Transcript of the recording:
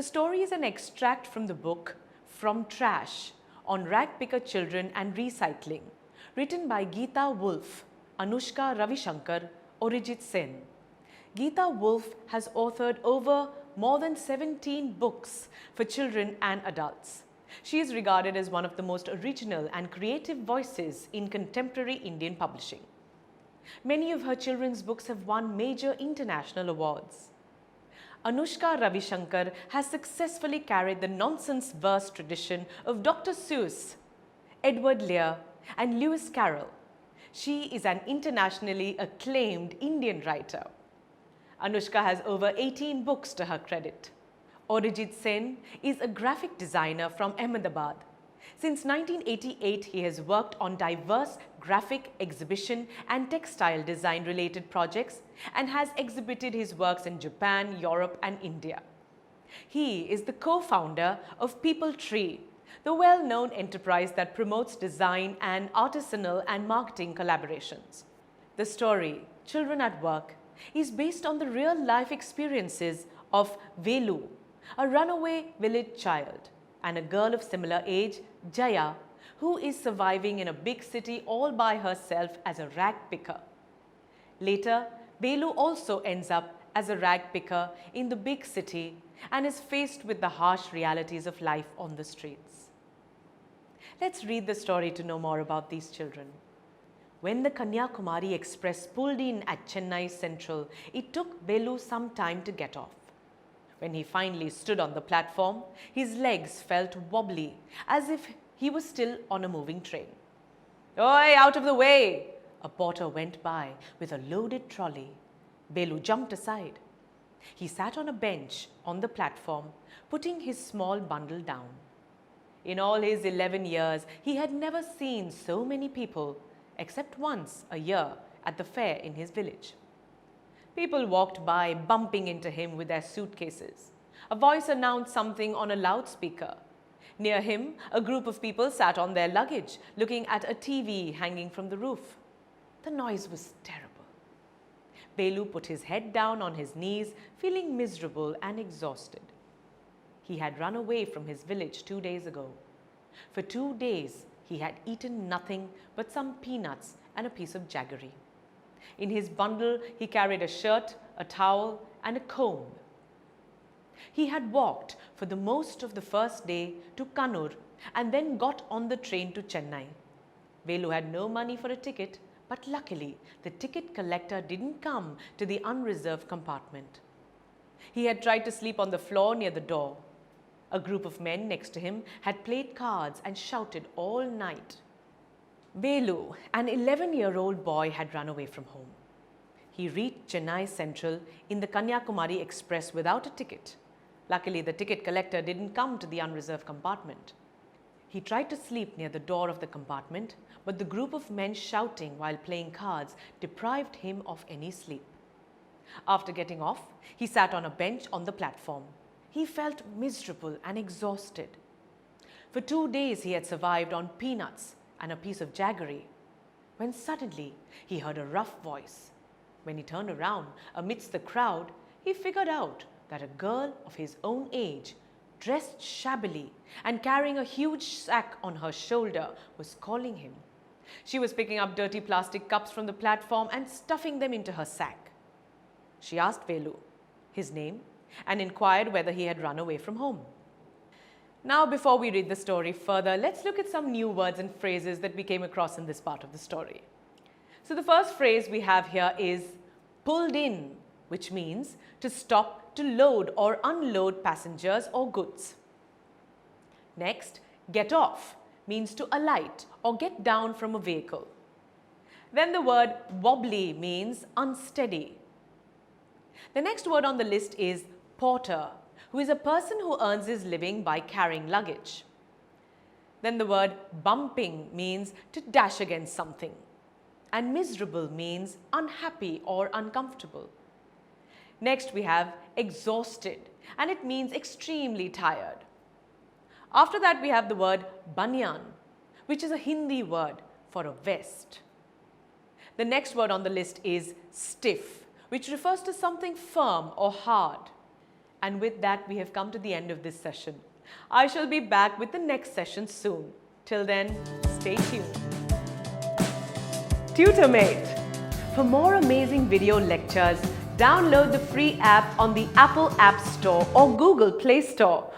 The story is an extract from the book From Trash on Ragpicker Children and Recycling, written by Geeta Wolf, Anushka Ravishankar, Arijit Sen. Geeta Wolf has authored over more than 17 books for children and adults. She is regarded as one of the most original and creative voices in contemporary Indian publishing. Many of her children's books have won major international awards. Anushka Ravishankar has successfully carried the nonsense verse tradition of Dr. Seuss, Edward Lear, and Lewis Carroll. She is an internationally acclaimed Indian writer. Anushka has over 18 books to her credit. Arijit Sen is a graphic designer from Ahmedabad. Since 1988, he has worked on diverse graphic, exhibition and textile design related projects and has exhibited his works in Japan, Europe and India. He is the co-founder of People Tree, the well-known enterprise that promotes design and artisanal and marketing collaborations. The story, Children at Work, is based on the real-life experiences of Velu, a runaway village child, and a girl of similar age, Jaya, who is surviving in a big city all by herself as a rag picker. Later, Velu also ends up as a rag picker in the big city and is faced with the harsh realities of life on the streets. Let's read the story to know more about these children. When the Kanyakumari Express pulled in at Chennai Central, it took Velu some time to get off. When he finally stood on the platform, his legs felt wobbly, as if he was still on a moving train. "Oi, out of the way!" a porter went by with a loaded trolley. Velu jumped aside. He sat on a bench on the platform, putting his small bundle down. In all his 11 years, he had never seen so many people, except once a year at the fair in his village. People walked by, bumping into him with their suitcases. A voice announced something on a loudspeaker. Near him, a group of people sat on their luggage, looking at a TV hanging from the roof. The noise was terrible. Velu put his head down on his knees, feeling miserable and exhausted. He had run away from his village 2 days ago. For 2 days, he had eaten nothing but some peanuts and a piece of jaggery. In his bundle, he carried a shirt, a towel, and a comb. He had walked for the most of the first day to Kannur and then got on the train to Chennai. Velu had no money for a ticket, but luckily the ticket collector didn't come to the unreserved compartment. He had tried to sleep on the floor near the door. A group of men next to him had played cards and shouted all night. Velu, an 11-year-old boy, had run away from home. He reached Chennai Central in the Kanyakumari Express without a ticket. Luckily, the ticket collector didn't come to the unreserved compartment. He tried to sleep near the door of the compartment, but the group of men shouting while playing cards deprived him of any sleep. After getting off, he sat on a bench on the platform. He felt miserable and exhausted. For 2 days, he had survived on peanuts and a piece of jaggery, when suddenly he heard a rough voice. When he turned around amidst the crowd, he figured out that a girl of his own age, dressed shabbily and carrying a huge sack on her shoulder, was calling him. She was picking up dirty plastic cups from the platform and stuffing them into her sack. She asked Velu his name and inquired whether he had run away from home. Now, before we read the story further, let's look at some new words and phrases that we came across in this part of the story. So the first phrase we have here is pulled in, which means to stop to load or unload passengers or goods. Next, get off means to alight or get down from a vehicle. Then the word wobbly means unsteady. The next word on the list is porter, who is a person who earns his living by carrying luggage. Then the word bumping means to dash against something. And miserable means unhappy or uncomfortable. Next we have exhausted, and it means extremely tired. After that we have the word banyan, which is a Hindi word for a vest. The next word on the list is stiff, which refers to something firm or hard. And with that, we have come to the end of this session. I shall be back with the next session soon. Till then, stay tuned. TutorMate. For more amazing video lectures, download the free app on the Apple App Store or Google Play Store,